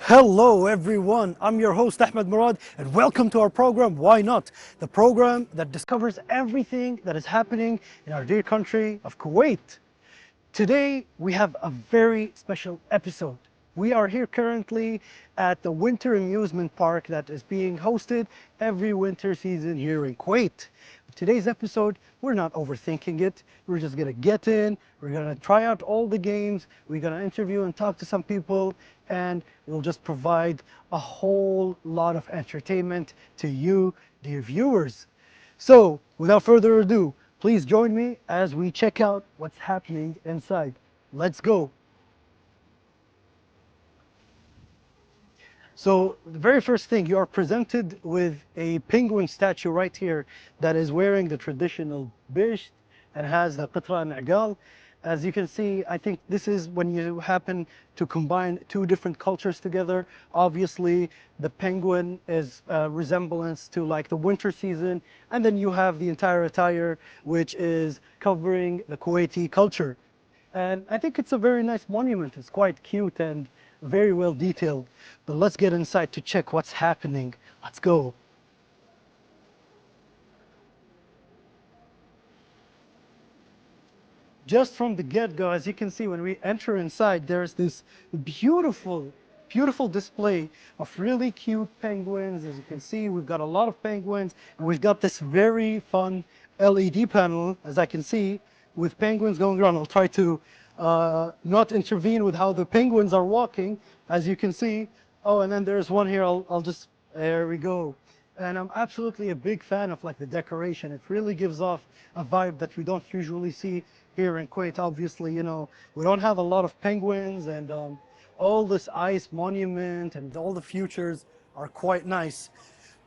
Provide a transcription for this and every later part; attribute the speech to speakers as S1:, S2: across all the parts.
S1: Hello everyone, I'm your host Ahmed Murad and welcome to our program Why Not? The program that discovers everything that is happening in our dear country of Kuwait. Today we have a very special episode. We are here currently at the winter amusement park that is being hosted every winter season here in Kuwait. Today's episode, we're not overthinking it. We're just gonna get in, we're gonna try out all the games, we're gonna interview and talk to some people, and we'll just provide a whole lot of entertainment to you, dear viewers. So, without further ado, please join me as we check out what's happening inside. Let's go. So the very first thing, you are presented with a penguin statue right here that is wearing the traditional bisht and has the qitra and igal. As you can see, I think this is when you happen to combine two different cultures together. Obviously, the penguin is a resemblance to like the winter season, and then you have the entire attire, which is covering the Kuwaiti culture. And I think it's a very nice monument. It's quite cute and very well detailed. But let's get inside to check what's happening. Let's go. Just from the get-go, as you can see, when we enter inside, there's this beautiful, beautiful display of really cute penguins. As you can see, we've got a lot of penguins, and we've got this very fun LED panel, as I can see, with penguins going around. I'll try to not intervene with how the penguins are walking, as you can see. Oh, and then there's one here. I'll just, there we go. And I'm absolutely a big fan of like the decoration. It really gives off a vibe that we don't usually see here in Kuwait. Obviously, you know, we don't have a lot of penguins, and all this ice monument and all the futures are quite nice.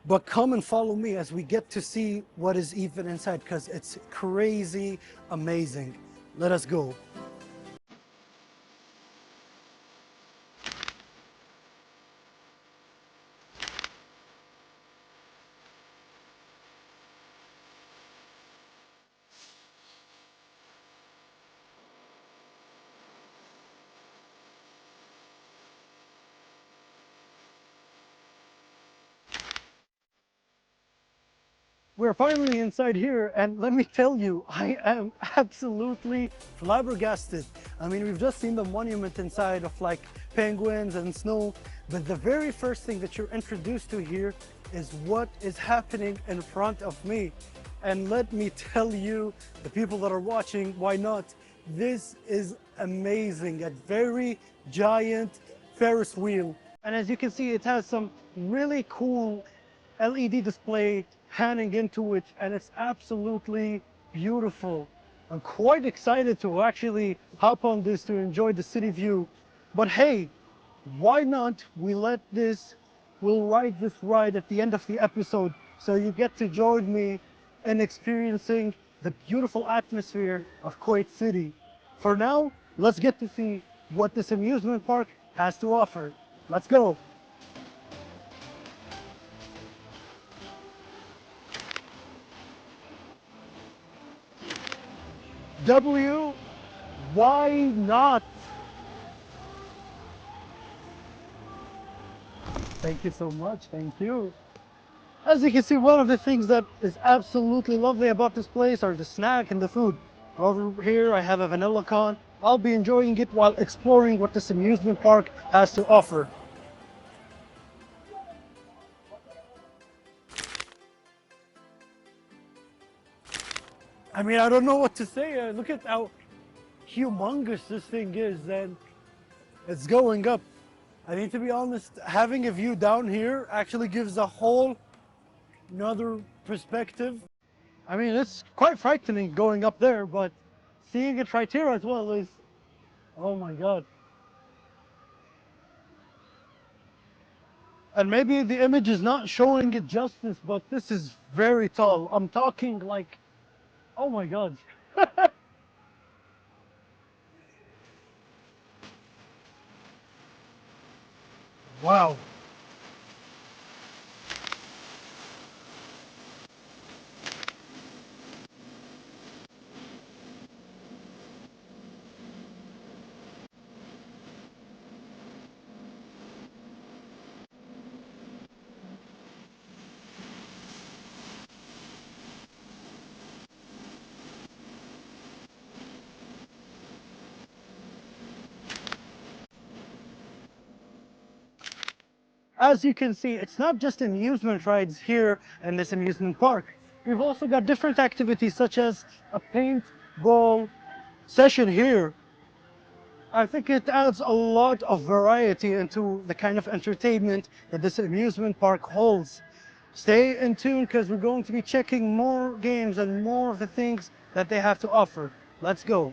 S1: But come and follow me as we get to see what is even inside, because it's crazy amazing. Let us go. We're finally inside here, and let me tell you, I am absolutely flabbergasted. I mean, we've just seen the monument inside of like penguins and snow, but the very first thing that you're introduced to here is what is happening in front of me. And let me tell you, the people that are watching, why not? This is amazing, a very giant Ferris wheel. And as you can see, it has some really cool LED display hanging into it, and it's absolutely beautiful. I'm quite excited to actually hop on this to enjoy the city view. But hey, why not we'll ride this ride at the end of the episode, so you get to join me in experiencing the beautiful atmosphere of Kuwait City. For now, let's get to see what this amusement park has to offer. Let's go. W, why not? Thank you so much, thank you. As you can see, one of the things that is absolutely lovely about this place are the snack and the food. Over here, I have a vanilla con. I'll be enjoying it while exploring what this amusement park has to offer. I mean, I don't know what to say. Look at how humongous this thing is, and it's going up. I mean, to be honest, having a view down here actually gives a whole another perspective. I mean, it's quite frightening going up there, but seeing it right here as well is, oh my God. And maybe the image is not showing it justice, but this is very tall. I'm talking like, oh my God. Wow. As you can see, it's not just amusement rides here in this amusement park. We've also got different activities such as a paintball session here. I think it adds a lot of variety into the kind of entertainment that this amusement park holds. Stay in tune because we're going to be checking more games and more of the things that they have to offer. Let's go.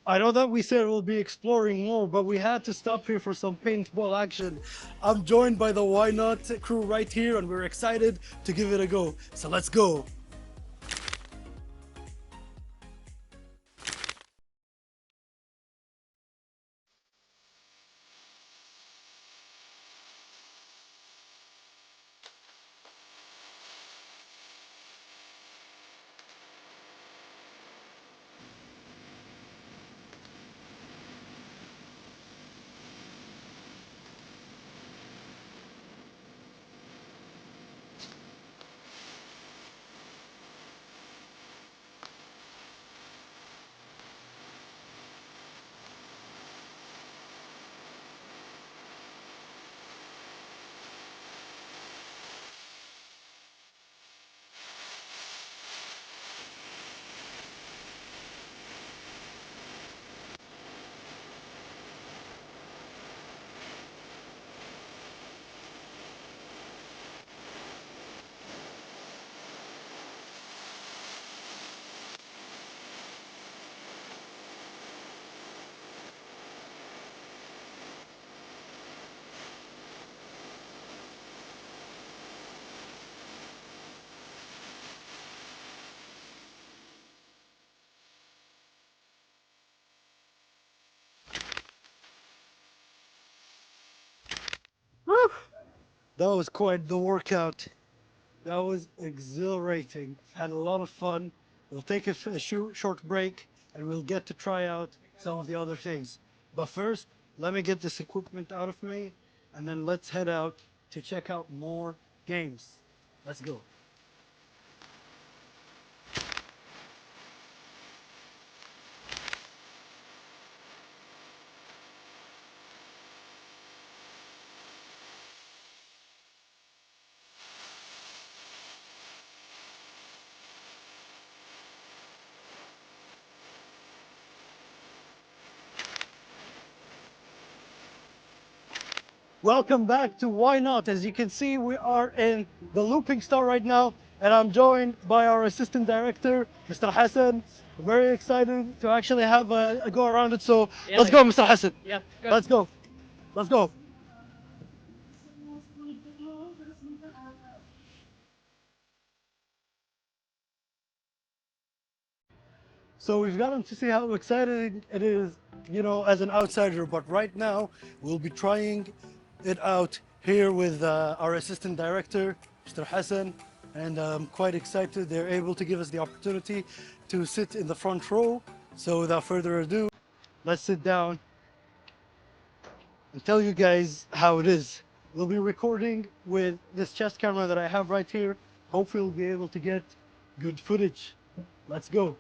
S1: I know that we said we'll be exploring more, but we had to stop here for some paintball action. I'm joined by the Why Not crew right here, and we're excited to give it a go. So let's go. Woo! That was quite the workout. That was exhilarating. Had a lot of fun. We'll take a short break and we'll get to try out some of the other things. But first, let me get this equipment out of me and then let's head out to check out more games. Let's go. Welcome back to Why Not. As you can see, we are in the Looping Star right now, and I'm joined by our assistant director, Mr. Hassan. Very excited to actually have a go around it. So let's go, Mr. Hassan.
S2: Yeah, good.
S1: Let's go. Let's go. So we've gotten to see how exciting it is, as an outsider. But right now, we'll be trying it out here with our assistant director, Mr. Hassan. And I'm quite excited they're able to give us the opportunity to sit in the front row. So without further ado, let's sit down and tell you guys how it is. We'll be recording with this chest camera that I have right here. Hopefully we'll be able to get good footage. Let's go.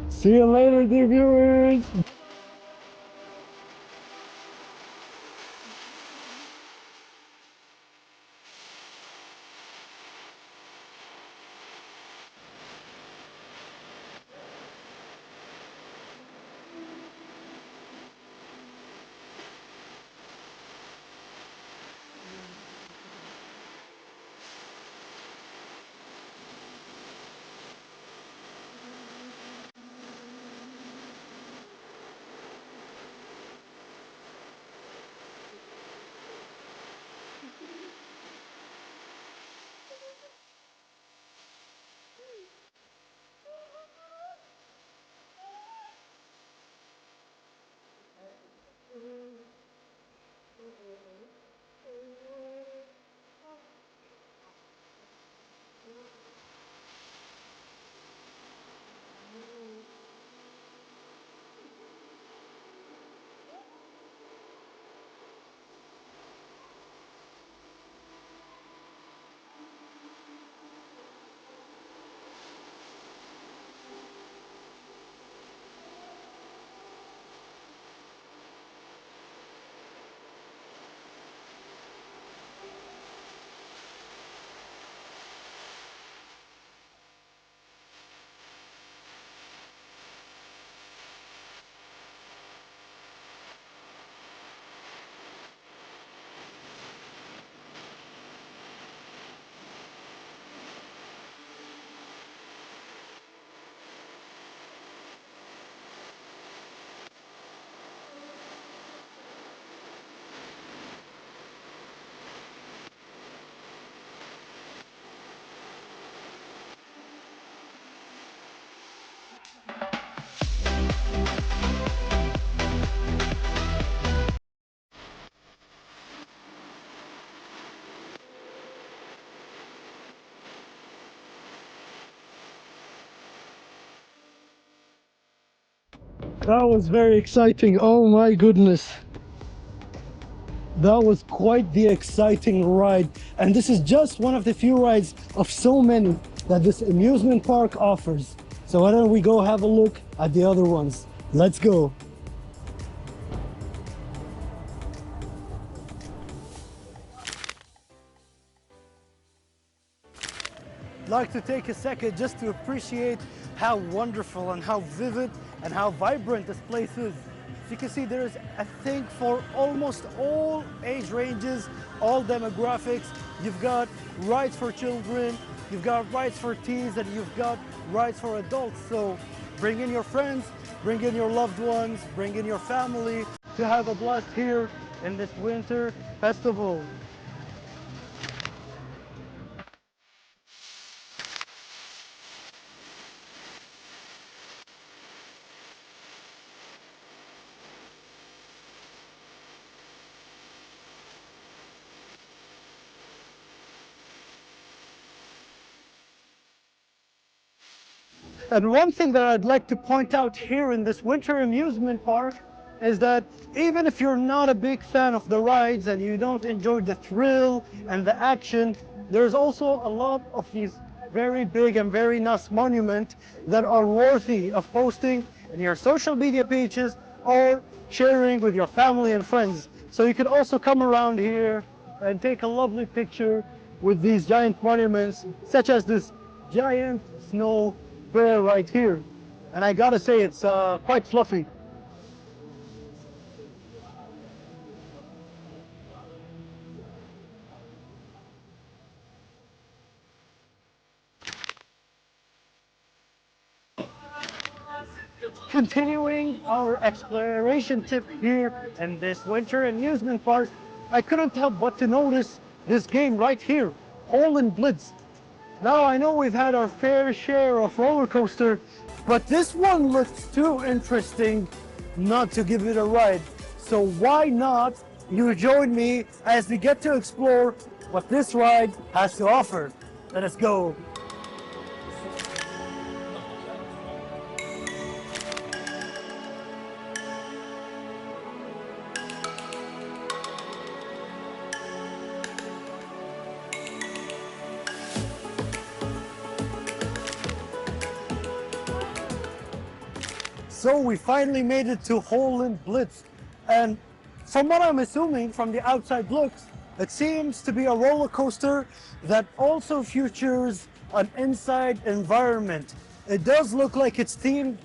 S1: See you later, dear viewers. That was very exciting. Oh my goodness. That was quite the exciting ride. And this is just one of the few rides of so many that this amusement park offers. So why don't we go have a look at the other ones? Let's go. I'd like to take a second just to appreciate how wonderful and how vivid and how vibrant this place is. As you can see, there is a thing for almost all age ranges, all demographics. You've got rides for children, you've got rides for teens, and you've got rides for adults. So bring in your friends, bring in your loved ones, bring in your family to have a blast here in this winter festival. And one thing that I'd like to point out here in this winter amusement park is that even if you're not a big fan of the rides and you don't enjoy the thrill and the action, there's also a lot of these very big and very nice monuments that are worthy of posting in your social media pages or sharing with your family and friends. So you can also come around here and take a lovely picture with these giant monuments, such as this giant snow bear right here. And I gotta say, it's quite fluffy. Continuing our exploration trip here in this winter amusement park, I couldn't help but to notice this game right here, Hole in Blitz. Now I know we've had our fair share of roller coaster, but this one looks too interesting not to give it a ride. So why not you join me as we get to explore what this ride has to offer. Let us go. So we finally made it to Hole in Blitz, and from what I'm assuming from the outside looks, it seems to be a roller coaster that also features an inside environment. It does look like it's themed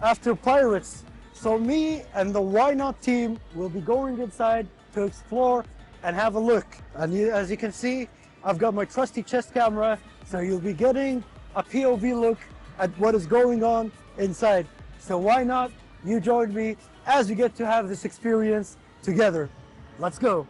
S1: after pirates. So me and the Why Not team will be going inside to explore and have a look. And as you can see, I've got my trusty chest camera, so you'll be getting a POV look at what is going on inside. So why not you join me as we get to have this experience together. Let's go.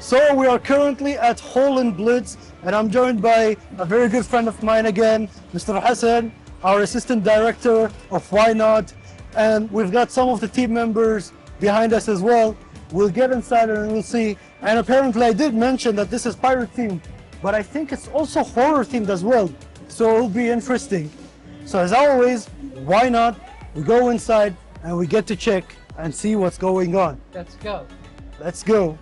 S1: So we are currently at Hole in Blitz, and I'm joined by a very good friend of mine again, Mr. Hassan, our assistant director of Why Not, and we've got some of the team members behind us as well. We'll get inside and we'll see. And apparently I did mention that this is pirate themed, but I think it's also horror themed as well. So it'll be interesting. So as always, why not? We go inside and we get to check and see what's going on.
S2: Let's go.
S1: Let's go.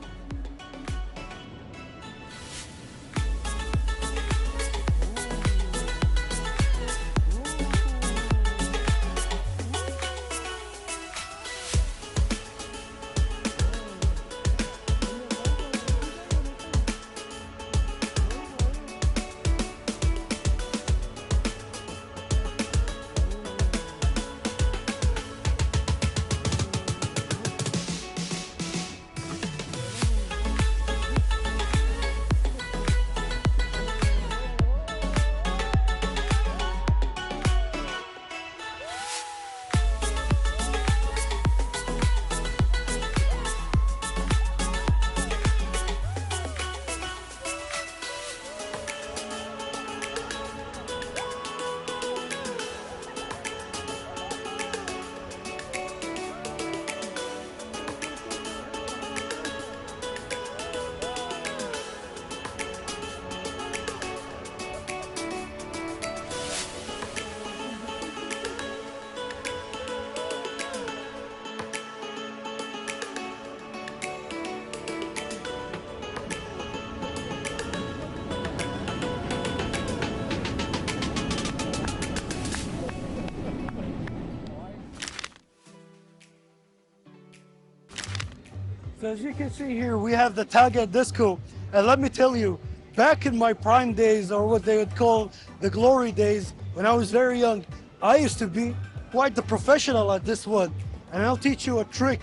S1: So as you can see here, we have the tag at disco. And let me tell you, back in my prime days, or what they would call the glory days, when I was very young, I used to be quite the professional at this one. And I'll teach you a trick.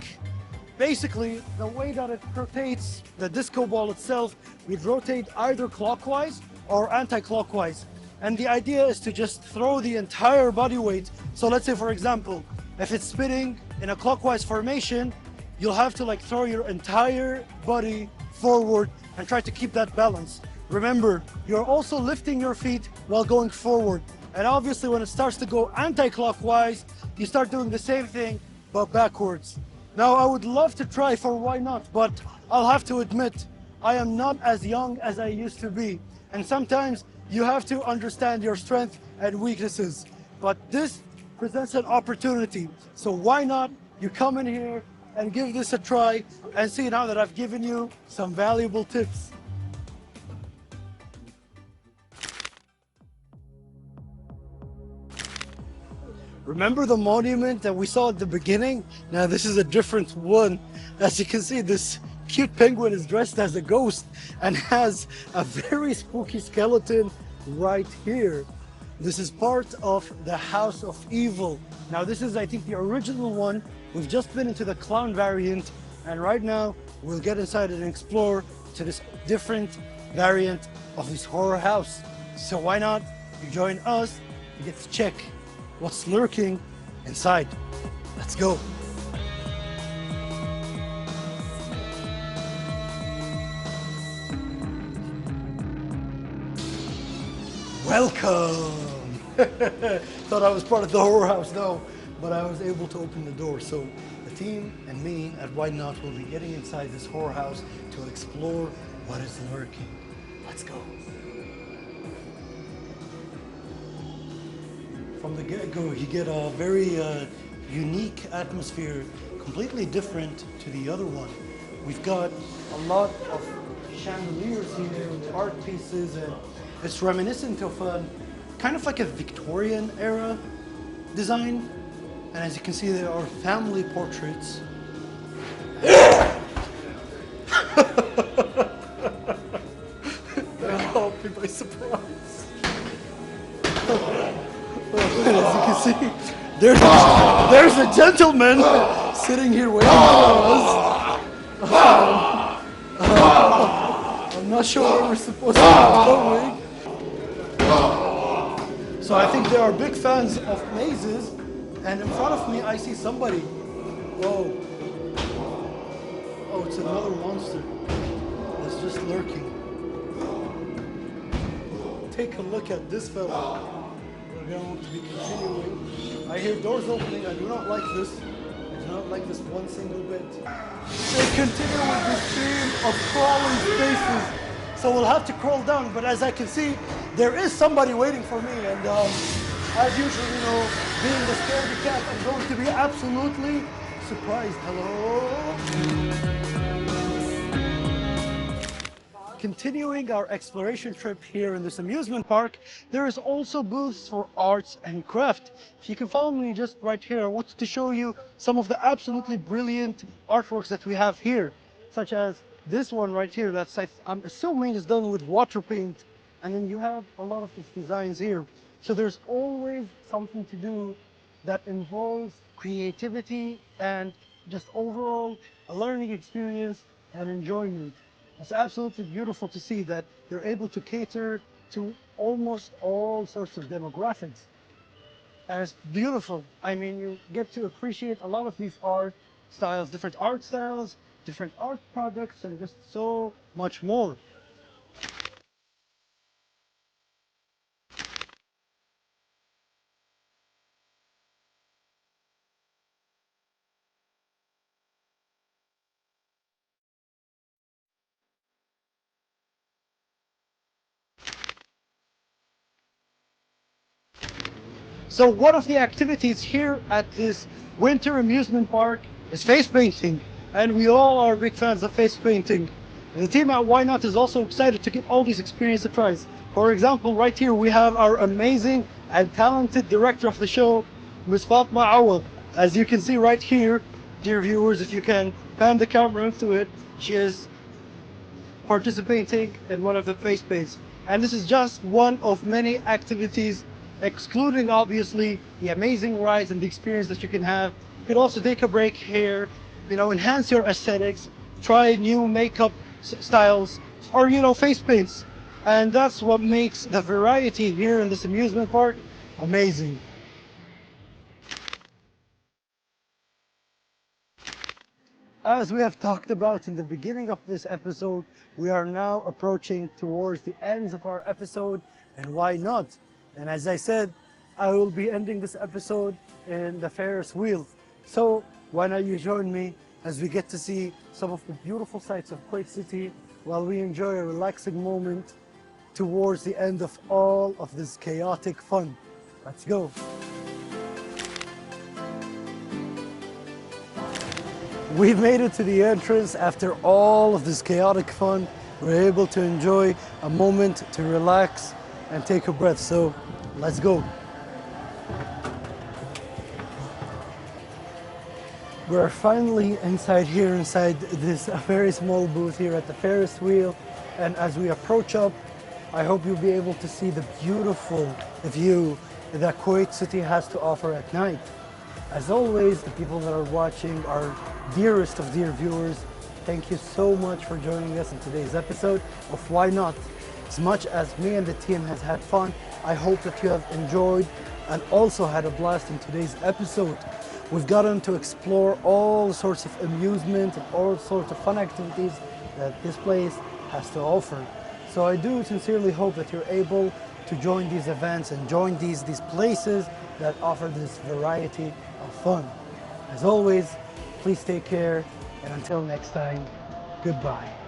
S1: Basically, the way that it rotates, the disco ball itself, we'd rotate either clockwise or anti-clockwise. And the idea is to just throw the entire body weight. So let's say, for example, if it's spinning in a clockwise formation, you'll have to like throw your entire body forward and try to keep that balance. Remember, you're also lifting your feet while going forward. And obviously when it starts to go anti-clockwise, you start doing the same thing, but backwards. Now I would love to try for why not, but I'll have to admit, I am not as young as I used to be. And sometimes you have to understand your strengths and weaknesses. But this presents an opportunity. So why not you come in here and give this a try and see now that I've given you some valuable tips. Remember the monument that we saw at the beginning? Now this is a different one. As you can see, this cute penguin is dressed as a ghost and has a very spooky skeleton right here. This is part of the House of Evil. Now this is, I think, the original one. We've just been into the clown variant, and right now we'll get inside and explore to this different variant of this horror house. So why not you join us and get to check what's lurking inside. Let's go. Welcome. Thought I was part of the horror house, no, but I was able to open the door. So the team and me at Why Not will be getting inside this horror house to explore what is lurking. Let's go. From the get-go, you get a very unique atmosphere, completely different to the other one. We've got a lot of chandeliers here with art pieces, and it's reminiscent of a kind of like a Victorian era design. And as you can see, there are family portraits. That caught me by surprise. As you can see, there's a gentleman sitting here waiting for us. I'm not sure where we're supposed to be going. So I think they are big fans of mazes, and in front of me I see somebody. Whoa. Oh, it's another monster that's just lurking. Take a look at this fella. We're going to be continuing. I hear doors opening. I do not like this. I do not like this one single bit. They continue with this theme of crawling spaces. So we'll have to crawl down, but as I can see, there is somebody waiting for me, and as usual, you know, being the scaredy cat, I'm going to be absolutely surprised. Hello? Continuing our exploration trip here in this amusement park, there is also booths for arts and craft. If you can follow me just right here, I wanted to show you some of the absolutely brilliant artworks that we have here, such as this one right here. That's, I'm assuming, is done with water paint. And then you have a lot of these designs here. So there's always something to do that involves creativity and just overall a learning experience and enjoyment. It's absolutely beautiful to see that they're able to cater to almost all sorts of demographics. And it's beautiful. I mean, you get to appreciate a lot of these art styles, different art styles, different art products, and just so much more. So one of the activities here at this winter amusement park is face painting. And we all are big fans of face painting. And the team at Why Not is also excited to get all these experiences to try. For example, right here we have our amazing and talented director of the show, Ms. Fatma Awad. As you can see right here, dear viewers, if you can pan the camera into it, she is participating in one of the face paints. And this is just one of many activities, excluding obviously the amazing rides and the experience that you can have. You can also take a break here, enhance your aesthetics, try new makeup styles, or face paints. And that's what makes the variety here in this amusement park amazing. As we have talked about in the beginning of this episode, we are now approaching towards the ends of our episode, and why not? And as I said, I will be ending this episode in the Ferris wheel. So why not you join me as we get to see some of the beautiful sights of Kuwait City while we enjoy a relaxing moment towards the end of all of this chaotic fun. Let's go. We've made it to the entrance after all of this chaotic fun. We're able to enjoy a moment to relax and take a breath. So let's go. We're finally inside this very small booth here at the Ferris wheel. And as we approach up, I hope you'll be able to see the beautiful view that Kuwait City has to offer at night. As always, the people that are watching are dearest of dear viewers. Thank you so much for joining us in today's episode of Why Not. As much as me and the team has had fun, I hope that you have enjoyed and also had a blast in today's episode. We've gotten to explore all sorts of amusement and all sorts of fun activities that this place has to offer. So I do sincerely hope that you're able to join these events and join these places that offer this variety of fun. As always, please take care, and until next time, goodbye.